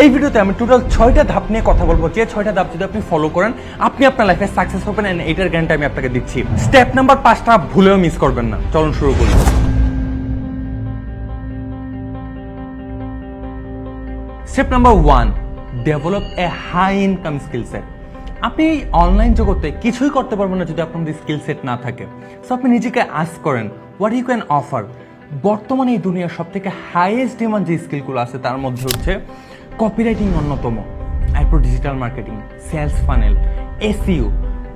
এই ভিডিওতে আমি টোটাল 6টা ধাপ নিয়ে কথা বলবো, যে 6টা ধাপ যদি আপনি ফলো করেন আপনি আপনার লাইফে সাকসেস হবেন, এন্ড এটার গ্যারান্টি আমি আপনাকে দিচ্ছি। স্টেপ নাম্বার 5টা ভুলেও মিস করবেন না। চলুন শুরু করি। Step number 1, develop a high income skill set. আপনি অনলাইন জগতে কিছুই করতে পারবেন না যদি আপনার মধ্যে স্কিল সেট না থাকে। সো আপনি নিজেকে আস্ক করেন হোয়াট ইউ ক্যান অফার। বর্তমানে এই দুনিয়ার সব থেকে হাইয়েস্ট ডিমান্ড যে স্কিলগুলো আছে তার মধ্যে হচ্ছে কপিরাইটিং অন্যতম, এরপর digital marketing, sales funnel, SEO,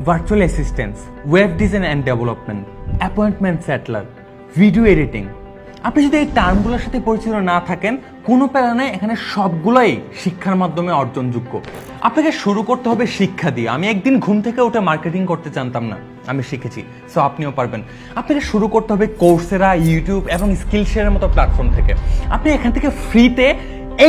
virtual assistance, web design and development, appointment settler, video editing. আপনি যদি এই টার্মগুলোর সাথে পরিচিত না থাকেন, কোনো প্যারা নেই, এখানে সবগুলোই শিক্ষার মাধ্যমে অর্জনযোগ্য। আপনাকে শুরু করতে হবে শিক্ষা দিয়ে। আমি একদিন ঘুম থেকে উঠে মার্কেটিং করতে জানতাম না, আমি শিখেছি। সো আপনিও পারবেন। আপনাকে শুরু করতে হবে কোর্সেরা, ইউটিউব এবং স্কিলশেয়ারের মতো প্ল্যাটফর্ম থেকে। আপনি এখান থেকে ফ্রিতে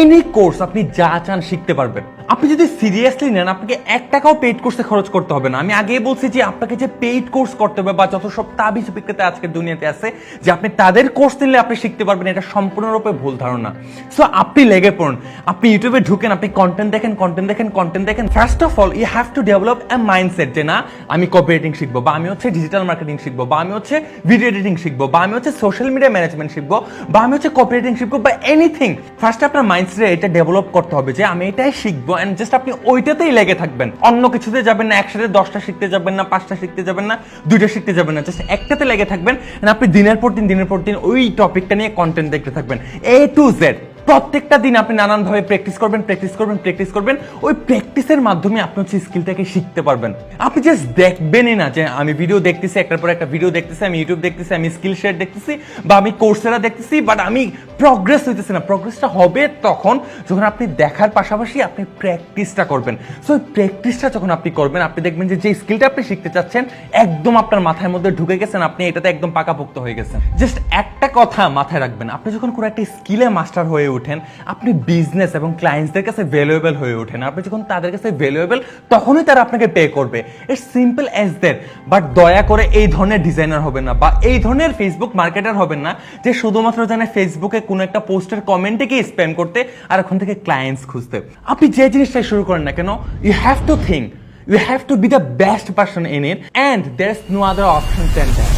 এনি কোর্স আপনি যা চান শিখতে পারবেন। আপনি যদি সিরিয়াসলি নেন আপনাকে 1 টাকাও পেইড কোর্সে খরচ করতে হবে না। আমি আগেই বলছি যে আপনাকে যে পেইড কোর্স করতে হবে বা যত সব তাবিজ বিক্রেতা আজকের দুনিয়াতে আছে যে আপনি তাদের কোর্স নিলে আপনি শিখতে পারবেন, এটা সম্পূর্ণরূপে ভুল ধারণা। সো আপনি লেগে পড়ুন, আপনি ইউটিউবে ঢুকেন, আপনি কন্টেন্ট দেখেন। First of all you have to develop a mindset যে না আমি কপিরাইটিং শিখবো, বা আমি হচ্ছে ডিজিটাল মার্কেটিং শিখবো, বা আমি হচ্ছে ভিডিও এডিটিং শিখবো, বা আমি হচ্ছে সোশ্যাল মিডিয়া ম্যানেজমেন্ট শিখবো, বা আমি হচ্ছে কপিরাইটিং শিখবো, বা এনিথিং। ফার্স্ট আপনার মাইন্ডসেটে এটা ডেভেলপ করতে হবে যে আমি এটাই শিখবো, এন্ড জাস্ট আপনি ওইটাতেই লেগে থাকবেন। অন্য কিছুতে যাবেন না, একসাথে 10টা শিখতে যাবেন না, 5টা শিখতে যাবেন না, 2টা শিখতে যাবেন না, জাস্ট একটাতে লেগে থাকবেন। আপনি দিনের পর দিন ওই টপিকটা নিয়ে কন্টেন্ট দেখতে থাকবেন A to Z। প্রত্যেকটা দিন আপনি নানানভাবে প্র্যাকটিস করবেন। ওই প্র্যাকটিসের মাধ্যমে আপনি হচ্ছে স্কিলটাকে শিখতে পারবেন। আপনি জাস্ট দেখবেনই না যে আমি ভিডিও দেখতেছি, একটার পর একটা ভিডিও দেখতেছি, আমি ইউটিউব দেখতেছি, আমি স্কিল শেয়ার দেখতেছি, বা আমি কোর্সেরা দেখতেছি, বাট আমি প্রগ্রেস হইতেছে না। প্রগ্রেসটা হবে তখন যখন আপনি দেখার পাশাপাশি আপনি প্র্যাকটিসটা করবেন। সো ওই প্র্যাকটিসটা যখন আপনি করবেন, আপনি দেখবেন যে স্কিলটা আপনি শিখতে চাচ্ছেন একদম আপনার মাথার মধ্যে ঢুকে গেছেন, আপনি এটাতে একদম পাকাপোক্ত হয়ে গেছেন। জাস্ট একটা কথা মাথায় রাখবেন, আপনি যখন কোনো একটা স্কিলে মাস্টার হয়ে ওঠেন, আপনি বিজনেস এবং ক্লায়েন্টসদের কাছে ভ্যালুয়েবল হয়ে ওঠেন। আপনি যখন তাদের কাছে ভ্যালুয়েবল, তখনই তারা আপনাকে পে করবে। It's simple as that. But দয়া করে এই ধরনের ডিজাইনার হবেন না, বা এই ধরনের ফেসবুক মার্কেটার হবেন না যে শুধুমাত্র জানে ফেসবুকে কোনো একটা পোস্টের কমেন্টে গিয়ে স্প্যাম করতে আর ওখান থেকে ক্লায়েন্টস খুঁজতে। আপনি যে জিনিসটাই শুরু করেন না কেন, you have to think, you have to be the best person in it, and there's no other option than that.